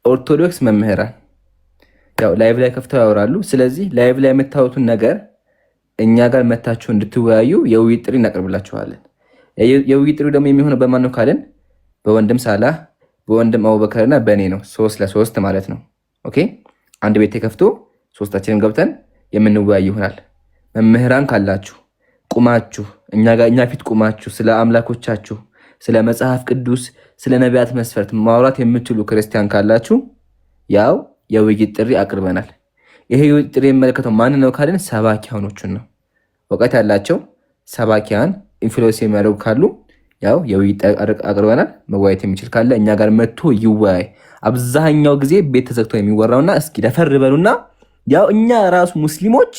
ኦርቶዶክስ መምህራን ያው ላይቭ ላይ ከፍተው ያወራሉ። ስለዚህ ላይቭ ላይ የምታዩትን ነገር እኛ ጋር መታችሁ እንድትወያዩ የውይይት ጥሪ እናቀርብላችኋለን። የውይይት ጥሪ ደግሞ የሚሆነው በማን ነው ካልን በወንድም ሳላህ፣ በወንድም አቡበከርና በእኔ ነው። 3 ለ3 ማለት ነው። ኦኬ አንድ ቤት ተከፍቶ ሶስታችንም ገብተን የምንወያይ ይሆናል። መምህራን ካላችሁ ቁማችሁ እኛ ፊት ቁማችሁ ስለ አምላኮቻችሁ፣ ስለ መጽሐፍ ቅዱስ፣ ስለ ነቢያት መስፈርት ማውራት የምትችሉ ክርስቲያን ካላችሁ ያው የውይይት ጥሪ አቅርበናል። ይሄ የውይይት ጥሪ የሚመለከተው ማን ነው ካልን ሰባኪያኖቹን ነው። እውቀት ያላቸው ሰባኪያን ኢንፍሉዌንስ የሚያደርጉ ካሉ ያው የውይይት አቅርበናል። መወያየት የሚችል ካለ እኛ ጋር መጥቶ ይወያይ። አብዛኛው ጊዜ ቤት ተዘግቶ የሚወራውና እስኪ ደፈር በሉና ያው እኛ ራሱ ሙስሊሞች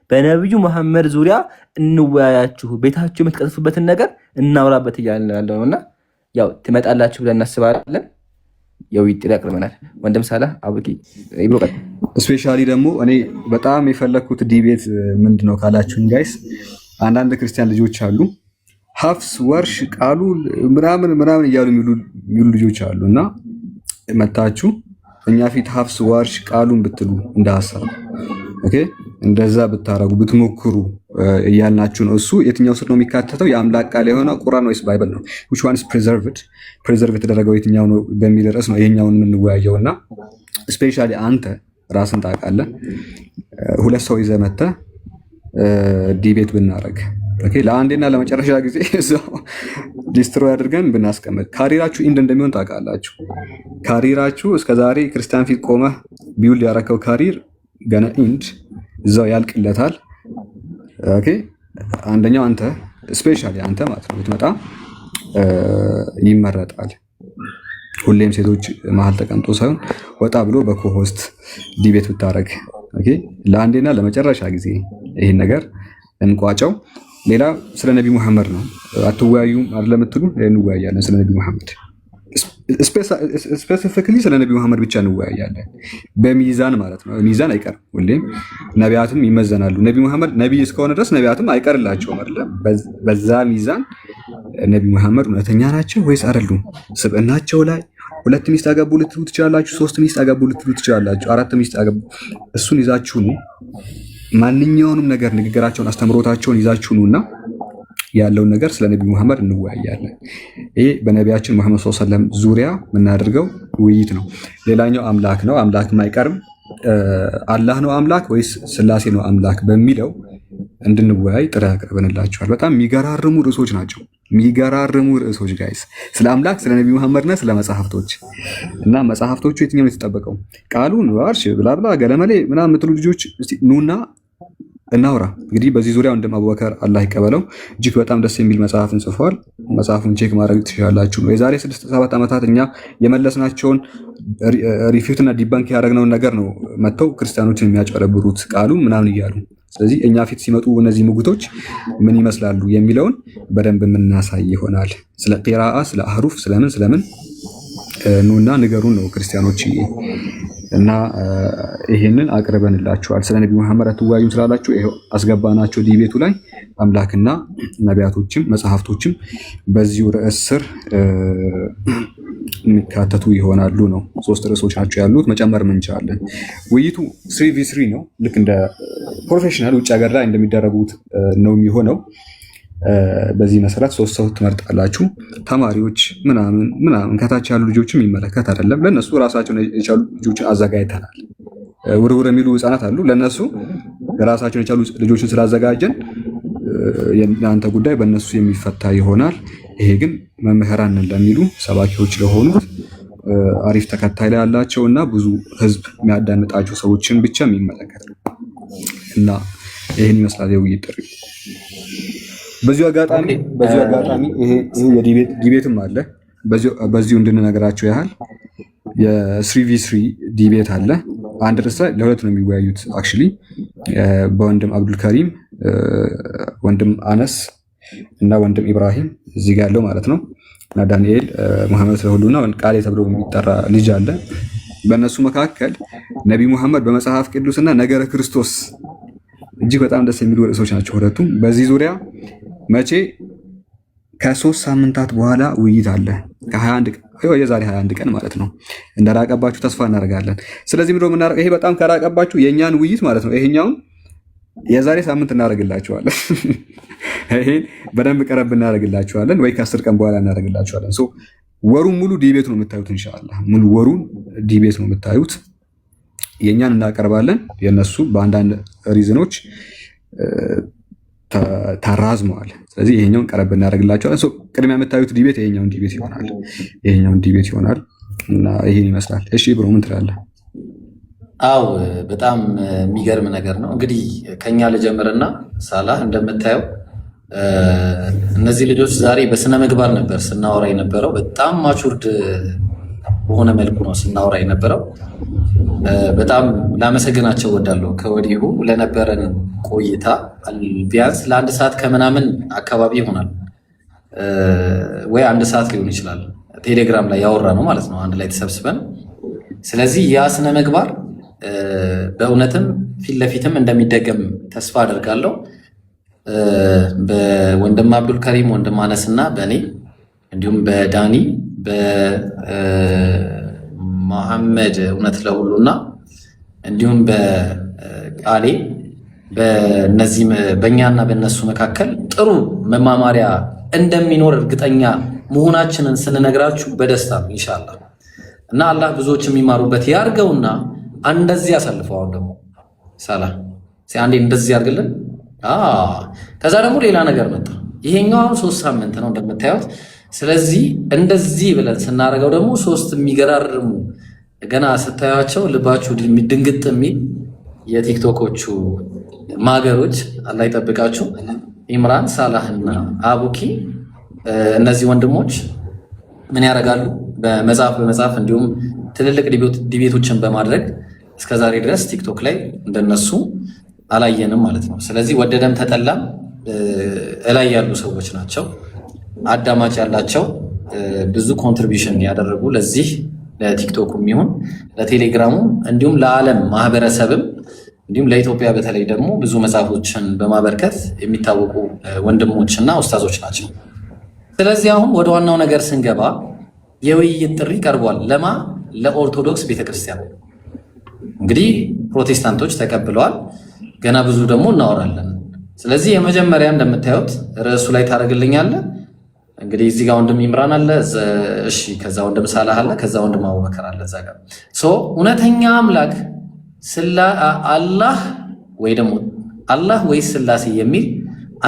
በነብዩ መሐመድ ዙሪያ እንወያያችሁ፣ ቤታችሁ የምትቀጥፉበትን ነገር እናውራበት እያልን ያለው ነውና ያው ትመጣላችሁ ብለን እናስባለን። የውይይት ጥሪ አቅርበናል። ወንድም ሳላህ አቡኪ ይብሮቀ ስፔሻሊ ደግሞ እኔ በጣም የፈለኩት ዲቤት ምንድነው ካላችሁኝ ጋይስ፣ አንዳንድ ክርስቲያን ልጆች አሉ ሀፍስ ወርሽ ቃሉ ምናምን እያሉ የሚሉ ልጆች አሉ እና መታችሁ እኛ ፊት ሀፍስ ወርሽ ቃሉን ብትሉ እንደ ሀሳብ ኦኬ እንደዛ ብታረጉ ብትሞክሩ እያልናችሁ ነው። እሱ የትኛው ስር ነው የሚካተተው? የአምላክ ቃል የሆነው ቁርአን ወይስ ባይብል ነው? which one is preserved የተደረገው የትኛው ነው በሚል ርዕስ ነው ይሄኛውን የምንወያየው። እና ስፔሻሊ አንተ ራስን ታውቃለህ። ሁለት ሰው ይዘህ መተህ ዲቤት ብናረግ ኦኬ ለአንዴና ለመጨረሻ ጊዜ እዛው ዲስትሮይ አድርገን ብናስቀምጥ ካሪራችሁ ኢንድ እንደሚሆን ታውቃላችሁ። ካሪራችሁ እስከዛሬ ክርስቲያን ፊት ቆመህ ቢውልድ ያረከው ካሪር ገና ኢንድ እዛው ያልቅለታል። ኦኬ አንደኛው አንተ ስፔሻሊ አንተ ማለት ነው ብትመጣ ይመረጣል። ሁሌም ሴቶች መሀል ተቀምጦ ሳይሆን ወጣ ብሎ በኮሆስት ዲቤት ብታረግ ኦኬ ለአንዴና ለመጨረሻ ጊዜ ይሄን ነገር እንቋጨው። ሌላ ስለ ነቢ መሐመድ ነው። አትወያዩም አይደለም የምትሉ እንወያያለን። ስለ ነቢ መሐመድ ስፔሲፊካሊ ስለ ነቢ መሐመድ ብቻ እንወያያለን። በሚዛን ማለት ነው። ሚዛን አይቀርም። ሁሌም ነቢያትም ይመዘናሉ። ነቢ መሐመድ ነቢ እስከሆነ ድረስ ነቢያትም አይቀርላቸውም አይደለም። በዛ ሚዛን ነቢ መሐመድ እውነተኛ ናቸው ወይስ አይደሉም? ስብዕናቸው ላይ 2 ሚስት አገቡ ልትሉ ትችላላችሁ። 3 ሚስት አገቡ ልትሉ ትችላላችሁ። 4 ሚስት አገቡ። እሱን ይዛችሁ ነው ማንኛውንም ነገር ንግግራቸውን፣ አስተምሮታቸውን ይዛችሁ ነውና ያለውን ነገር ስለ ነብዩ መሐመድ እንወያያለን። ይሄ በነቢያችን መሐመድ ሰለላሁ ዐለይሂ ወሰለም ዙሪያ የምናደርገው ውይይት ነው። ሌላኛው አምላክ ነው። አምላክም አይቀርም። አላህ ነው አምላክ ወይስ ስላሴ ነው አምላክ በሚለው እንድንወያይ ጥሪ አቅርበንላችኋል። በጣም የሚገራርሙ ርዕሶች ናቸው። የሚገራርሙ ርዕሶች ጋይስ፣ ስለ አምላክ፣ ስለ ነብዩ መሐመድና ስለ መጽሐፍቶች እና መጽሐፍቶቹ የትኛው ነው የተጠበቀው? ቃሉን ዋርሽ ብላብላ ገለመሌ ምናምን የምትሉ ልጆች ኑና እናውራ። እንግዲህ በዚህ ዙሪያ ወንድም አቡበከር አላህ ይቀበለው እጅግ በጣም ደስ የሚል መጽሐፍን ጽፏል። መጽሐፉን ቼክ ማድረግ ትችላላችሁ። የዛሬ 6-7 ዓመታት እኛ የመለስናቸውን ሪፊውት እና ዲባንክ ያደረግነውን ነገር ነው መጥተው ክርስቲያኖችን የሚያጨረብሩት ቃሉ ምናምን እያሉ። ስለዚህ እኛ ፊት ሲመጡ እነዚህ ሙግቶች ምን ይመስላሉ የሚለውን በደንብ የምናሳይ ይሆናል። ስለ ቂራአ፣ ስለ አህሩፍ፣ ስለምን ኑና ንገሩን ነው ክርስቲያኖች። እና ይሄንን አቅርበንላችኋል። ስለ ነብዩ መሐመድ አትወያዩም ስላላችሁ ይሄው አስገባናቸው ዲቤቱ ላይ። አምላክና ነቢያቶችም መጽሐፍቶችም በዚሁ ርዕስ ስር የሚካተቱ ይሆናሉ ነው። 3 ርዕሶች ናቸው ያሉት። መጨመር እንችላለን። ውይይቱ 3v3 ነው። ልክ እንደ ፕሮፌሽናል ውጭ ሀገር ላይ እንደሚደረጉት ነው የሚሆነው። በዚህ መሰረት 3 ሰው ትመርጣላችሁ። ተማሪዎች ምናምን ከታች ያሉ ልጆችም ይመለከት አይደለም። ለነሱ ራሳቸውን የቻሉ ልጆችን አዘጋጅተናል። ውርውር የሚሉ ህፃናት አሉ። ለነሱ ራሳቸውን የቻሉ ልጆችን ስላዘጋጀን የእናንተ ጉዳይ በእነሱ የሚፈታ ይሆናል። ይሄ ግን መምህራን ለሚሉ ሰባኪዎች ለሆኑት አሪፍ ተከታይ ላይ ያላቸው እና ብዙ ህዝብ የሚያዳምጣቸው ሰዎችን ብቻ የሚመለከት ነው እና ይሄን ይመስላል የውይይት ጥሪ። በዚሁ አጋጣሚ ይሄ የዲቤትም አለ። በዚሁ እንድንነግራቸው ያህል የ3v3 ዲቤት አለ። አንድ ርዕስ ላይ ለሁለት ነው የሚወያዩት። አክቹሊ በወንድም አብዱል ከሪም፣ ወንድም አነስ እና ወንድም ኢብራሂም እዚህ ጋር ያለው ማለት ነው እና ዳንኤል መሐመድ ስለሁሉና ቃሌ ተብሎ የሚጠራ ልጅ አለ። በእነሱ መካከል ነቢ መሐመድ በመጽሐፍ ቅዱስና ነገረ ክርስቶስ እጅግ በጣም ደስ የሚሉ ርዕሶች ናቸው ሁለቱም። በዚህ ዙሪያ መቼ ከ3 ሳምንታት በኋላ ውይይት አለ። የዛሬ 21 ቀን ማለት ነው። እንደራቀባችሁ ተስፋ እናደርጋለን። ስለዚህ ምንድነው የምናደርገው? ይሄ በጣም ከራቀባችሁ የእኛን ውይይት ማለት ነው ይሄኛውን የዛሬ ሳምንት እናደርግላችኋለን። ይሄን በደንብ ቀረብ እናደርግላችኋለን፣ ወይ ከ10 ቀን በኋላ እናደርግላችኋለን። ወሩን ሙሉ ዲቤት ነው የምታዩት። ኢንሻአላህ ሙሉ ወሩን ዲቤት ነው የምታዩት። የእኛን እናቀርባለን፣ የነሱ በአንዳንድ ሪዝኖች ተራዝመዋል። ስለዚህ ይሄኛውን ቀረብ እናደርግላችኋለን። ቅድሚያ የምታዩት ዲቤት ይሄኛውን ዲቤት ይሆናል እና ይሄን ይመስላል። እሺ ብሮ ምን ትላለህ? አው በጣም የሚገርም ነገር ነው። እንግዲህ ከኛ ልጀምርና ሳላህ እንደምታየው እነዚህ ልጆች ዛሬ በስነ ምግባር ነበር ስናወራ የነበረው። በጣም ማቹርድ በሆነ መልኩ ነው ስናወራ የነበረው። በጣም ላመሰግናቸው ወዳለሁ ከወዲሁ ለነበረን ቆይታ። ቢያንስ ለአንድ ሰዓት ከምናምን አካባቢ ይሆናል ወይ 1 ሰዓት ሊሆን ይችላል። ቴሌግራም ላይ ያወራ ነው ማለት ነው አንድ ላይ ተሰብስበን። ስለዚህ ያ ስነ ምግባር በእውነትም ፊት ለፊትም እንደሚደገም ተስፋ አደርጋለሁ። በወንድም አብዱል ከሪም ወንድም አነስና በእኔ እንዲሁም በዳኒ በመሐመድ እውነት ለሁሉና እንዲሁም በቃሌ በእነዚህ በእኛና በእነሱ መካከል ጥሩ መማማሪያ እንደሚኖር እርግጠኛ መሆናችንን ስንነግራችሁ በደስታ ነው ኢንሻአላህ። እና አላህ ብዙዎች የሚማሩበት ያርገውና እንደዚህ ያሳልፈው። አሁን ደግሞ ሳላ አንዴ እንደዚህ ያርግልን። ከዛ ደግሞ ሌላ ነገር መጣ። ይሄኛው አሁን 3 ሳምንት ነው እንደምታዩት። ስለዚህ እንደዚህ ብለን ስናደርገው ደግሞ 3 የሚገራርሙ ገና ስታዩቸው ልባችሁ ድንግጥ የሚል የቲክቶኮቹ ማገሮች አላህ ይጠብቃችሁ። ኢምራን ሳላህና አቡኪ እነዚህ ወንድሞች ምን ያደርጋሉ? በመጽሐፍ እንዲሁም ትልልቅ ዲቤቶችን በማድረግ እስከዛሬ ድረስ ቲክቶክ ላይ እንደነሱ አላየንም ማለት ነው። ስለዚህ ወደደም ተጠላም እላይ ያሉ ሰዎች ናቸው። አዳማጭ ያላቸው ብዙ ኮንትሪቢሽን ያደረጉ ለዚህ ለቲክቶኩ የሚሆን ለቴሌግራሙ እንዲሁም ለዓለም ማህበረሰብም እንዲሁም ለኢትዮጵያ በተለይ ደግሞ ብዙ መጽሐፎችን በማበርከት የሚታወቁ ወንድሞችና ኡስታዞች ናቸው። ስለዚህ አሁን ወደ ዋናው ነገር ስንገባ የውይይት ጥሪ ቀርቧል። ለማ ለኦርቶዶክስ ቤተክርስቲያን። እንግዲህ ፕሮቴስታንቶች ተቀብለዋል። ገና ብዙ ደግሞ እናወራለን። ስለዚህ የመጀመሪያ እንደምታዩት ርዕሱ ላይ ታደርግልኛለህ። እንግዲህ እዚህ ጋር ወንድም ኢምራን አለ፣ እሺ፣ ከዛ ወንድም ሳላህ አለ፣ ከዛ ወንድም አቡበከር አለ። እዛ ጋር እውነተኛ አምላክ አላህ ወይ ደግሞ አላህ ወይስ ስላሴ የሚል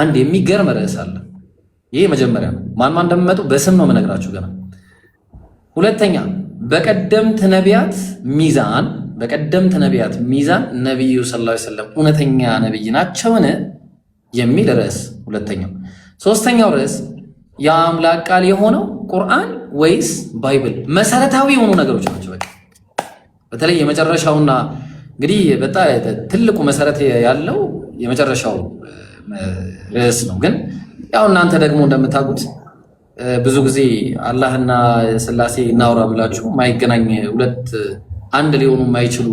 አንድ የሚገርም ርዕስ አለ። ይሄ መጀመሪያ ነው። ማን እንደሚመጡ በስም ነው የምነግራችሁ ገና። ሁለተኛ በቀደምት ነቢያት ሚዛን ነብዩ ሰለላሁ ዐለይሂ ወሰለም እውነተኛ ነብይ ናቸውን የሚል ርዕስ ሁለተኛው። ሶስተኛው ርዕስ የአምላክ ቃል የሆነው ቁርአን ወይስ ባይብል? መሰረታዊ የሆኑ ነገሮች ናቸው። በተለይ የመጨረሻውና እንግዲህ በጣም ትልቁ መሰረት ያለው የመጨረሻው ርዕስ ነው። ግን ያው እናንተ ደግሞ እንደምታውቁት ብዙ ጊዜ አላህና ስላሴ እናውራ ብላችሁ ማይገናኝ አንድ ሊሆኑ የማይችሉ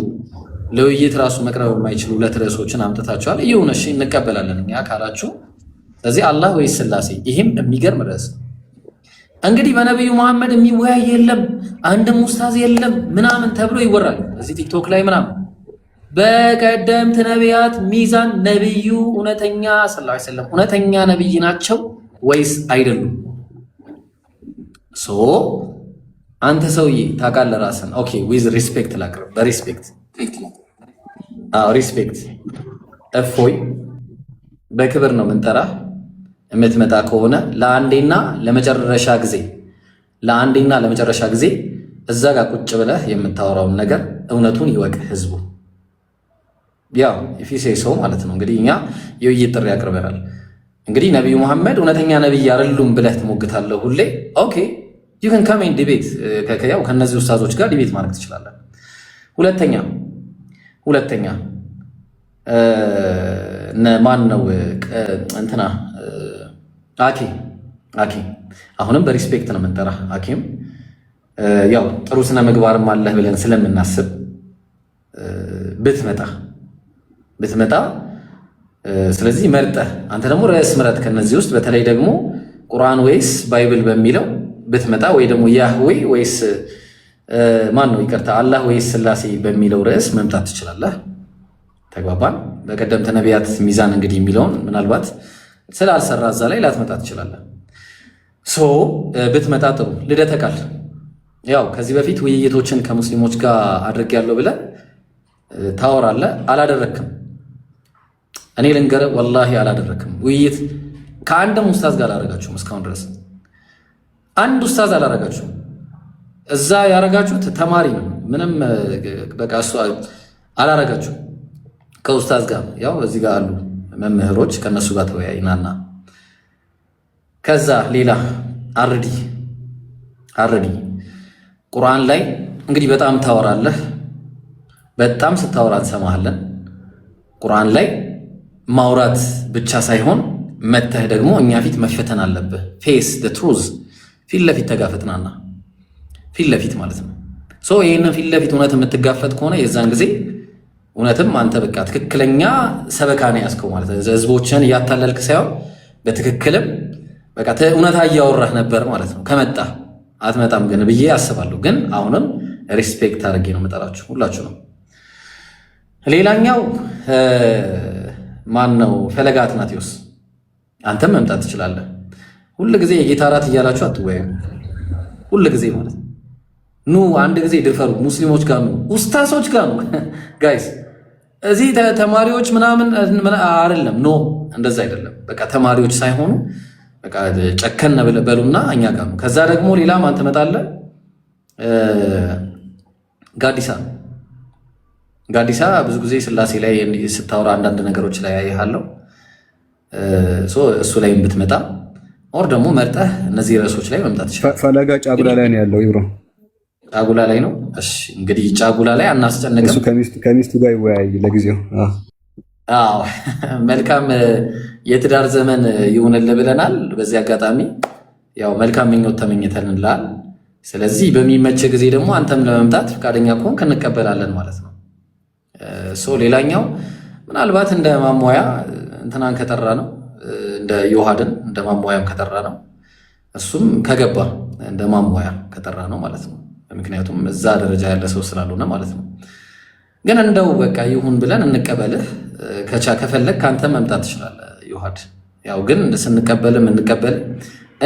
ለውይይት ራሱ መቅረብ የማይችሉ 2 ርዕሶችን አምጥታችኋል። ይሁን እሺ እንቀበላለን እኛ ካላችሁ። ስለዚህ አላህ ወይስ ስላሴ? ይህም የሚገርም ርዕስ። እንግዲህ በነብዩ መሐመድ የሚወያይ የለም አንድም ኡስታዝ የለም ምናምን ተብሎ ይወራል እዚህ ቲክቶክ ላይ ምናምን። በቀደምት ነቢያት ሚዛን ነብዩ እውነተኛ ሰለላሁ ዐለይሂ ወሰለም እውነተኛ ነብይ ናቸው ወይስ አይደሉም? አንተ ሰውዬ ታውቃለህ ራስን። ኦኬ ዊዝ ሪስፔክት ላቅርብ። በሪስፔክት ሪስፔክት እፎይ በክብር ነው ምንጠራ። የምትመጣ ከሆነ ለአንዴና ለመጨረሻ ጊዜ እዛ ጋር ቁጭ ብለህ የምታወራውን ነገር እውነቱን ይወቅ ህዝቡ። ያው ኢፊሴ ሰው ማለት ነው። እንግዲህ እኛ የውይይት ጥሪ ያቀርበናል። እንግዲህ ነብዩ መሐመድ እውነተኛ ነብይ አይደሉም ብለህ ትሞግታለህ ሁሌ። ኦኬ you can come in debate ከያው ከነዚህ ኡስታዞች ጋር ዲቤት ማድረግ ትችላለህ። ሁለተኛ ማን ነው እንትና አኪ አሁንም በሪስፔክት ነው የምንጠራ። አኪም ያው ጥሩ ስነ ምግባርም አለህ ብለን ስለምናስብ ብትመጣ ስለዚህ መርጠህ አንተ ደግሞ ርዕስ ምረጥ ከነዚህ ውስጥ በተለይ ደግሞ ቁርአን ወይስ ባይብል በሚለው ብትመጣ ወይ ደግሞ ያህዌ ወይስ ማን ነው ይቅርታ አላህ ወይስ ስላሴ በሚለው ርዕስ መምጣት ትችላለህ። ተግባባን። በቀደምት ነቢያት ሚዛን እንግዲህ የሚለውን ምናልባት ስላልሰራ እዛ ላይ ላትመጣ ትችላለህ። ብትመጣ ጥሩ። ልደተ ቃል ያው ከዚህ በፊት ውይይቶችን ከሙስሊሞች ጋር አድርጌያለሁ ብለህ ታወራለህ። አላደረክም። እኔ ልንገርህ ወላሂ አላደረክም። ውይይት ከአንድም ኡስታዝ ጋር አላደረጋችሁም። እስካሁን ድረስ አንድ ኡስታዝ አላደረጋችሁም። እዛ ያደረጋችሁት ተማሪ ነው። ምንም በቃ እሱ አላደረጋችሁም። ከኡስታዝ ጋር ያው እዚህ ጋር አሉ መምህሮች፣ ከነሱ ጋር ተወያይናና ከዛ ሌላ አርዲ ቁርአን ላይ እንግዲህ በጣም ታወራለህ። በጣም ስታወራ እንሰማሃለን። ቁርአን ላይ ማውራት ብቻ ሳይሆን መተህ ደግሞ እኛ ፊት መፈተን አለብህ። ፌስ ዘ ትሩዝ ፊት ለፊት ተጋፈጥናና ፊት ለፊት ማለት ነው። ይህንን ፊት ለፊት እውነት የምትጋፈጥ ከሆነ የዛን ጊዜ እውነትም አንተ በቃ ትክክለኛ ሰበካ ነው ያዝከው ማለት ነው። ህዝቦችን እያታለልክ ሳይሆን በትክክልም በቃ እውነታ እያወራህ ነበር ማለት ነው። ከመጣ አትመጣም ግን ብዬ አስባለሁ። ግን አሁንም ሪስፔክት አድርጌ ነው የምጠራችሁ ሁላችሁ ነው። ሌላኛው ማን ነው? ፈለገ አትናቴዎስ አንተም መምጣት ትችላለህ። ሁል ጊዜ የጌታ እራት እያላችሁ አትወያዩ። ሁል ጊዜ ማለት ኑ አንድ ጊዜ ድፈሩ። ሙስሊሞች ጋር ነው፣ ኡስታዞች ጋር ነው ጋይስ። እዚህ ተማሪዎች ምናምን አይደለም። ኖ እንደዛ አይደለም። በቃ ተማሪዎች ሳይሆኑ በቃ ጨከን በሉና እኛ ጋር ነው። ከዛ ደግሞ ሌላ ማን ትመጣለህ? ጋዲሳ ብዙ ጊዜ ስላሴ ላይ ስታወራ አንዳንድ ነገሮች ላይ ያይሃለሁ። እሱ ላይ ብትመጣ ኦር ደግሞ መርጠህ እነዚህ ርዕሶች ላይ መምጣት ይችላል። ፈለጋ ጫጉላ ላይ ነው ያለው። ይብሮ ጫጉላ ላይ ነው። እሺ እንግዲህ ጫጉላ ላይ አናስጨንቅም። እሱ ከሚስቱ ጋር ይወያይ ለጊዜው። አዎ መልካም የትዳር ዘመን ይሁንልህ ብለናል። በዚህ አጋጣሚ ያው መልካም ምኞት ተመኝተንልሃል። ስለዚህ በሚመች ጊዜ ደግሞ አንተም ለመምጣት ፈቃደኛ ከሆንክ እንቀበላለን ማለት ነው። ሌላኛው ምናልባት እንደ ማሟያ እንትናን ከጠራ ነው፣ እንደ ዮሐድን እንደ ማሟያም ከጠራ ነው። እሱም ከገባ እንደ ማሟያ ከጠራ ነው ማለት ነው። ምክንያቱም እዛ ደረጃ ያለ ሰው ስላልሆነ ማለት ነው። ግን እንደው በቃ ይሁን ብለን እንቀበልህ። ከፈለግ ከአንተ መምጣት ትችላለህ ዮሐድ። ያው ግን ስንቀበልም እንቀበል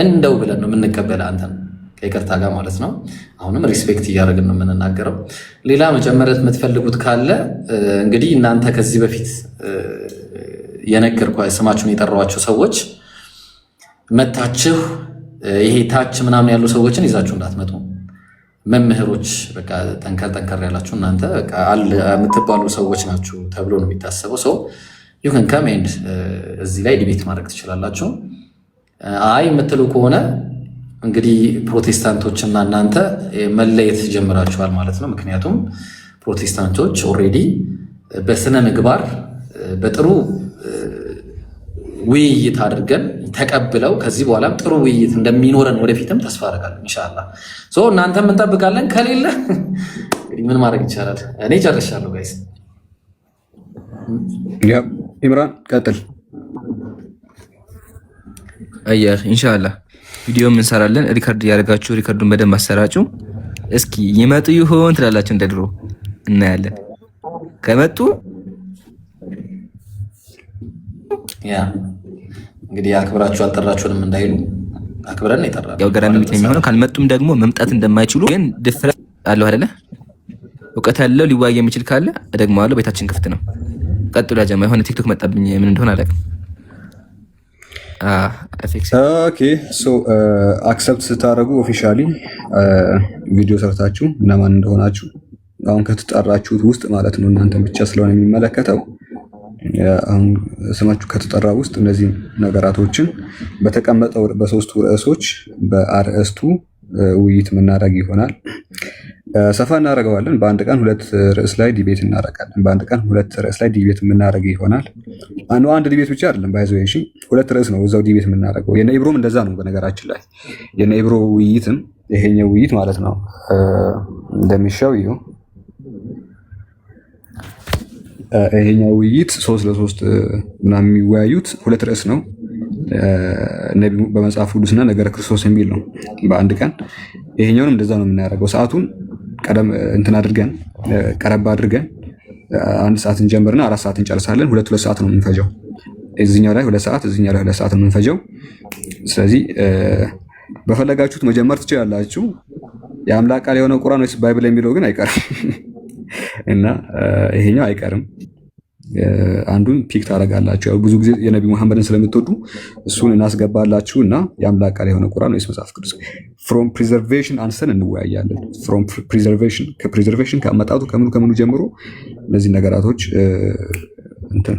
እንደው ብለን ነው የምንቀበል አንተን ከይቅርታ ጋር ማለት ነው። አሁንም ሪስፔክት እያደረግን ነው የምንናገረው። ሌላ መጨመረት የምትፈልጉት ካለ እንግዲህ እናንተ ከዚህ በፊት ስማችሁን የጠራኋቸው ሰዎች መታችሁ ይሄ ታች ምናምን ያሉ ሰዎችን ይዛችሁ እንዳትመጡ። መምህሮች በቃ ጠንከር ያላችሁ እናንተ በቃ የምትባሉ ሰዎች ናችሁ ተብሎ ነው የሚታሰበው። ሰው ዩከን ከሜንድ እዚህ ላይ ዲቤት ማድረግ ትችላላችሁ። አይ የምትሉ ከሆነ እንግዲህ ፕሮቴስታንቶችና እናንተ መለየት ጀምራችኋል ማለት ነው። ምክንያቱም ፕሮቴስታንቶች ኦልሬዲ በስነ ምግባር በጥሩ ውይይት አድርገን ተቀብለው ከዚህ በኋላም ጥሩ ውይይት እንደሚኖረን ወደፊትም ተስፋ አደርጋለሁ ኢንሻአላህ። እናንተም እንጠብቃለን። ከሌለ እንግዲህ ምን ማድረግ ይቻላል? እኔ ጨርሻለሁ ጋይስ። ኢምራን ቀጥል። ኢንሻአላህ ቪዲዮም እንሰራለን። ሪከርድ ያደርጋችሁ ሪከርዱን በደንብ አሰራጩ። እስኪ ይመጡ ይሆን ትላላችሁ? እንደ ድሮ እናያለን። ከመጡ እንግዲህ አክብራችሁ አልጠራችሁንም እንዳይሉ አክብረን የጠራነው ያው ገራሚ ቤት የሚሆነው። ካልመጡም ደግሞ መምጣት እንደማይችሉ ግን ድፍረት አለው አይደለ? እውቀት ያለው ሊዋይ የሚችል ካለ እደግመዋለሁ። ቤታችን ክፍት ነው። ቀጥሉ። ያጀማ የሆነ ቲክቶክ መጣብኝ፣ ምን እንደሆነ አላውቅም። ኦኬ አክሰፕት ስታደርጉ ኦፊሻሊ ቪዲዮ ሰርታችሁ እነማን እንደሆናችሁ አሁን ከተጠራችሁት ውስጥ ማለት ነው እናንተን ብቻ ስለሆነ የሚመለከተው አሁን ስማችሁ ከተጠራ ውስጥ እነዚህ ነገራቶችን በተቀመጠው በሶስቱ ርዕሶች በአርዕስቱ ውይይት የምናደርግ ይሆናል። ሰፋ እናደርገዋለን። በአንድ ቀን ሁለት ርዕስ ላይ ዲቤት እናደርጋለን። በአንድ ቀን ሁለት ርዕስ ላይ ዲቤት የምናደርግ ይሆናል። አንድ ዲቤት ብቻ አይደለም ባይዘው፣ እሺ ሁለት ርዕስ ነው እዛው ዲቤት የምናደርገው። የነ ኢብሮም እንደዛ ነው። በነገራችን ላይ የነ ኢብሮ ውይይትም ይሄኛው ውይይት ማለት ነው እንደሚሻው ይሄኛው ውይይት 3 ለ3 ምናምን የሚወያዩት ሁለት ርዕስ ነው። በመጽሐፍ ቅዱስና ነገረ ክርስቶስ የሚል ነው በአንድ ቀን። ይሄኛውንም እንደዛ ነው የምናደርገው። ሰዓቱን ቀደም እንትን አድርገን ቀረብ አድርገን 1 ሰዓት እንጀምርና 4 ሰዓት እንጨርሳለን። 2 ሰዓት ነው የምንፈጀው። እዚህኛው ላይ 2 ሰዓት፣ እዚህኛው ላይ 2 ሰዓት ነው የምንፈጀው። ስለዚህ በፈለጋችሁት መጀመር ትችላላችሁ። የአምላክ ቃል የሆነው ቁርአን ወይስ ባይብል የሚለው ግን አይቀርም እና ይሄኛው አይቀርም። አንዱን ፒክ ታደርጋላችሁ። ብዙ ጊዜ የነቢ መሐመድን ስለምትወዱ እሱን እናስገባላችሁ እና የአምላክ ቃል የሆነ ቁርአን ወይስ መጽሐፍ ቅዱስ ፍሮም ፕሪዘርቬሽን አንስተን እንወያያለን። ፍሮም ፕሪዘርቬሽን ከፕሪዘርቬሽን ከአመጣጡ ከምኑ ጀምሮ እነዚህ ነገራቶች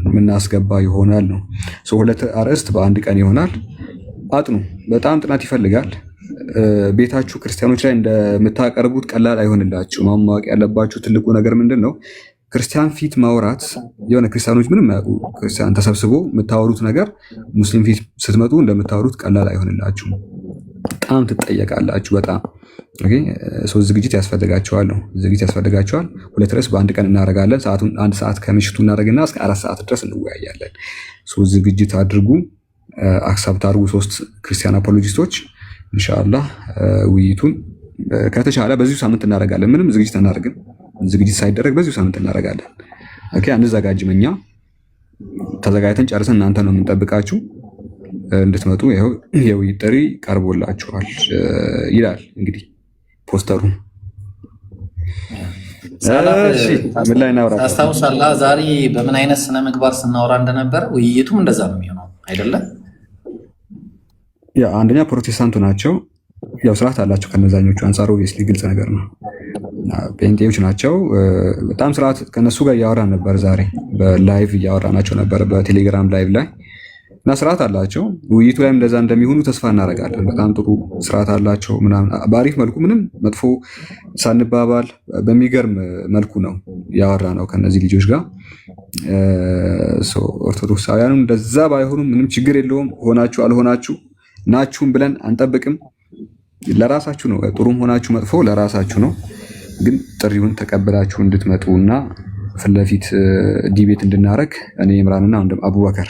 የምናስገባ ይሆናል ነው። 2 አርዕስት በአንድ ቀን ይሆናል። አጥኑ። በጣም ጥናት ይፈልጋል። ቤታችሁ ክርስቲያኖች ላይ እንደምታቀርቡት ቀላል አይሆንላችሁ። ማወቅ ያለባችሁ ትልቁ ነገር ምንድን ነው? ክርስቲያን ፊት ማውራት የሆነ ክርስቲያኖች ምንም ያውቁ ክርስቲያን ተሰብስቦ የምታወሩት ነገር ሙስሊም ፊት ስትመጡ እንደምታወሩት ቀላል አይሆንላችሁም። በጣም ትጠየቃላችሁ። በጣም ዝግጅት ያስፈልጋቸዋል ነው። ዝግጅት ያስፈልጋቸዋል። 2 ርዕስ በአንድ ቀን እናደርጋለን። ሰዓቱን 1 ሰዓት ከምሽቱ እናደርግና እስከ 4 ሰዓት ድረስ እንወያያለን። ዝግጅት አድርጉ። አክሰፕት አድርጉ። 3 ክርስቲያን አፖሎጂስቶች ኢንሻአላህ። ውይይቱን ከተቻለ በዚሁ ሳምንት እናደርጋለን። ምንም ዝግጅት አናደርግም። ዝግጅት ሳይደረግ በዚሁ ሳምንት እናደርጋለን። ኦኬ። አንዘጋጅም። እኛ ተዘጋጅተን ጨርሰን እናንተ ነው የምንጠብቃችሁ እንድትመጡ። ይኸው የውይይት ጥሪ ቀርቦላችኋል ይላል እንግዲህ ፖስተሩ። ምን ላይ እናወራ ታስታውሳለህ? ዛሬ በምን አይነት ስነ ምግባር ስናወራ እንደነበረ ውይይቱም እንደዛ ነው የሚሆነው አይደለም? ያ አንደኛ ፕሮቴስታንቱ ናቸው። ያው ስርዓት አላቸው ከነዛኞቹ አንጻር ኦብቪየስሊ ግልጽ ነገር ነው። ጴንጤዎች ናቸው። በጣም ስርዓት ከነሱ ጋር እያወራን ነበር። ዛሬ በላይቭ እያወራናቸው ነበር በቴሌግራም ላይቭ ላይ እና ስርዓት አላቸው። ውይይቱ ላይም እንደዛ እንደሚሆኑ ተስፋ እናደርጋለን። በጣም ጥሩ ስርዓት አላቸው ምናምን በአሪፍ መልኩ ምንም መጥፎ ሳንባባል በሚገርም መልኩ ነው ያወራ ነው ከነዚህ ልጆች ጋር። ኦርቶዶክሳውያኑ እንደዛ ባይሆኑ ምንም ችግር የለውም። ሆናችሁ አልሆናችሁ ናችሁም ብለን አንጠብቅም። ለራሳችሁ ነው። ጥሩም ሆናችሁ መጥፎ ለራሳችሁ ነው። ግን ጥሪውን ተቀበላችሁ እንድትመጡ እና ፊት ለፊት ዲቤት እንድናረግ እኔ ኢምራንና ወንድም አቡበከር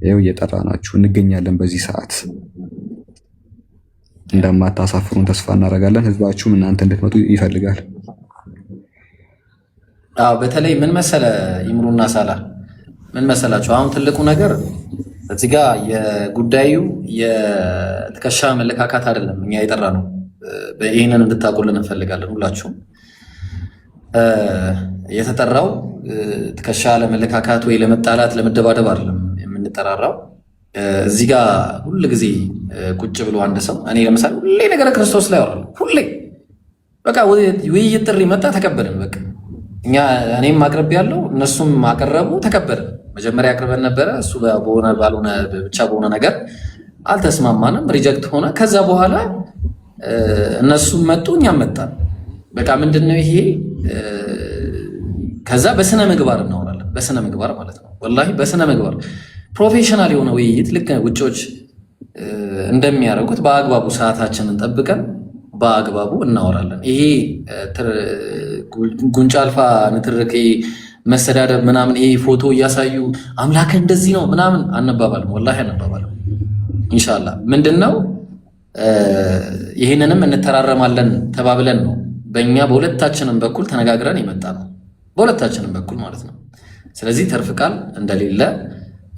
ይኸው እየጠራናችሁ እንገኛለን። በዚህ ሰዓት እንደማታሳፍሩን ተስፋ እናደርጋለን። ህዝባችሁም እናንተ እንድትመጡ ይፈልጋል። በተለይ ምን መሰለ ይምሩና ሳላ ምን መሰላችሁ፣ አሁን ትልቁ ነገር እዚህ ጋር የጉዳዩ የትከሻ መለካካት አይደለም። እኛ የጠራ ነው። ይህንን እንድታቆልን እንፈልጋለን። ሁላችሁም የተጠራው ትከሻ ለመለካካት ወይ ለመጣላት ለመደባደብ አይደለም የምንጠራራው። እዚህ ጋር ሁል ጊዜ ቁጭ ብሎ አንድ ሰው እኔ ለምሳሌ ሁሌ ነገረ ክርስቶስ ላይ አወራለሁ። ሁሌ በቃ ውይይት ጥሪ መጣ ተቀበልን። በቃ እኔም አቅርብ ያለው እነሱም አቀረቡ ተቀበልን። መጀመሪያ አቅርበን ነበረ። እሱ ብቻ በሆነ ነገር አልተስማማንም፣ ሪጀክት ሆነ። ከዛ በኋላ እነሱም መጡ፣ እኛም መጣን። በቃ ምንድነው ይሄ? ከዛ በስነ ምግባር እናወራለን። በስነ ምግባር ማለት ነው። ወላሂ በስነ ምግባር ፕሮፌሽናል የሆነ ውይይት ልክ ውጮች እንደሚያደርጉት በአግባቡ ሰዓታችንን ጠብቀን በአግባቡ እናወራለን። ይሄ ጉንጫ አልፋ ንትርክ መሰዳደብ ምናምን ይሄ ፎቶ እያሳዩ አምላክ እንደዚህ ነው ምናምን አንባባልም። ወላሂ አንባባልም። ኢንሻአላህ ምንድነው ይሄንንም እንተራረማለን ተባብለን ነው በእኛ በሁለታችንም በኩል ተነጋግረን የመጣ ነው። በሁለታችንም በኩል ማለት ነው። ስለዚህ ተርፍ ቃል እንደሌለ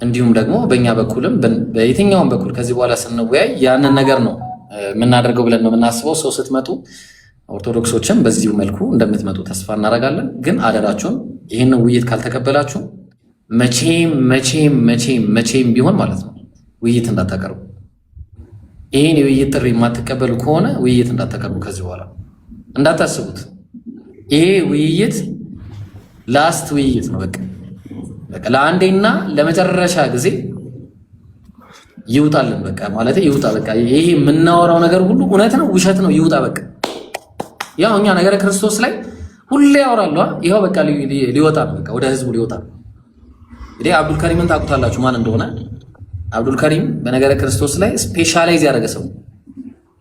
እንዲሁም ደግሞ በእኛ በኩልም በየትኛውም በኩል ከዚህ በኋላ ስንወያይ ያንን ነገር ነው የምናደርገው ብለን ነው የምናስበው። ሰው ስትመጡ ኦርቶዶክሶችም በዚሁ መልኩ እንደምትመጡ ተስፋ እናደርጋለን። ግን አደራችሁን ይህንን ውይይት ካልተቀበላችሁ መቼም ቢሆን ማለት ነው ውይይት እንዳታቀርቡ። ይህን የውይይት ጥሪ የማትቀበሉ ከሆነ ውይይት እንዳታቀርቡ። ከዚህ በኋላ እንዳታስቡት። ይሄ ውይይት ላስት ውይይት ነው። በቃ ለአንዴና ለመጨረሻ ጊዜ ይውጣልን። በቃ ማለት ይውጣ። በቃ ይሄ የምናወራው ነገር ሁሉ እውነት ነው ውሸት ነው ይውጣ። በቃ ያው እኛ ነገረ ክርስቶስ ላይ ሁሌ ያወራሉ። ይሄው በቃ ሊወጣ ነው። በቃ ወደ ህዝቡ ሊወጣ ነው። እንግዲህ አብዱል ከሪምን ታውቁታላችሁ ማን እንደሆነ። አብዱል ከሪም በነገረ ክርስቶስ ላይ ስፔሻላይዝ ያደረገ ሰው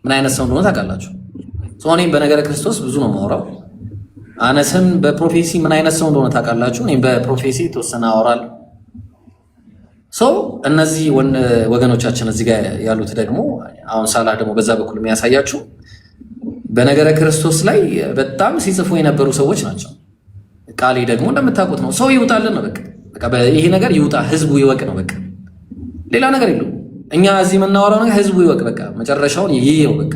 ምን አይነት ሰው እንደሆነ ታውቃላችሁ። እኔም በነገረ ክርስቶስ ብዙ ነው የማወራው። አነስም በፕሮፌሲ ምን አይነት ሰው እንደሆነ ታውቃላችሁ። እኔም በፕሮፌሲ ተወሰነ አወራለሁ። እነዚህ ወገኖቻችን እዚህ ጋር ያሉት ደግሞ አሁን ሳላህ ደግሞ በዛ በኩል የሚያሳያችሁ በነገረ ክርስቶስ ላይ በጣም ሲጽፉ የነበሩ ሰዎች ናቸው። ቃሌ ደግሞ እንደምታውቁት ነው። ሰው ይውጣልን ነው በቃ ይሄ ነገር ይውጣ፣ ህዝቡ ይወቅ ነው በቃ ሌላ ነገር የለውም። እኛ እዚህ የምናወራው ነገር ህዝቡ ይወቅ በቃ መጨረሻውን ይሄው በቃ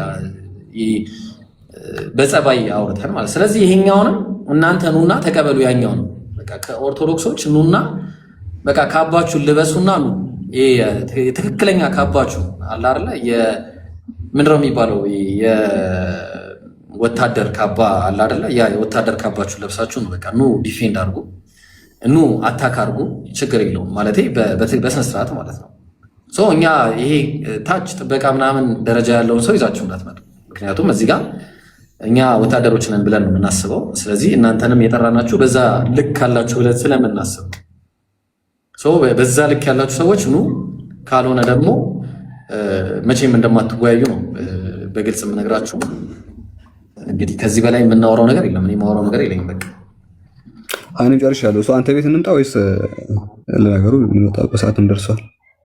በጸባይ አውርተን ማለት። ስለዚህ ይሄኛውንም እናንተ ኑና ተቀበሉ፣ ያኛውን በቃ ከኦርቶዶክሶች ኑና በቃ ካባችሁን ልበሱና ኑ። ትክክለኛ ካባችሁ አለ አይደለ? ምንድነው የሚባለው? የወታደር ካባ አለ አይደለ? ያ የወታደር ካባችሁ ለብሳችሁ ነው በቃ ኑ ዲፌንድ አድርጉ፣ ኑ አታክ አድርጉ። ችግር የለውም ማለት በስነ ስርዓት ማለት ነው። እኛ ይሄ ታች ጥበቃ ምናምን ደረጃ ያለውን ሰው ይዛችሁ እንዳትመጡ። ምክንያቱም እዚህ ጋር እኛ ወታደሮች ነን ብለን ነው የምናስበው። ስለዚህ እናንተንም የጠራናችሁ በዛ ልክ ካላችሁ ብለን ስለምናስብ በዛ ልክ ያላችሁ ሰዎች ኑ፣ ካልሆነ ደግሞ መቼም እንደማትወያዩ ነው በግልጽ የምነግራችሁ። እንግዲህ ከዚህ በላይ የምናወራው ነገር የለም። እኔ የማወራው ነገር የለኝም። በቃ አሁን ጨርሻለሁ። አንተ ቤት እንምጣ ወይስ ለነገሩ የሚወጣበት ሰዓትም ደርሷል?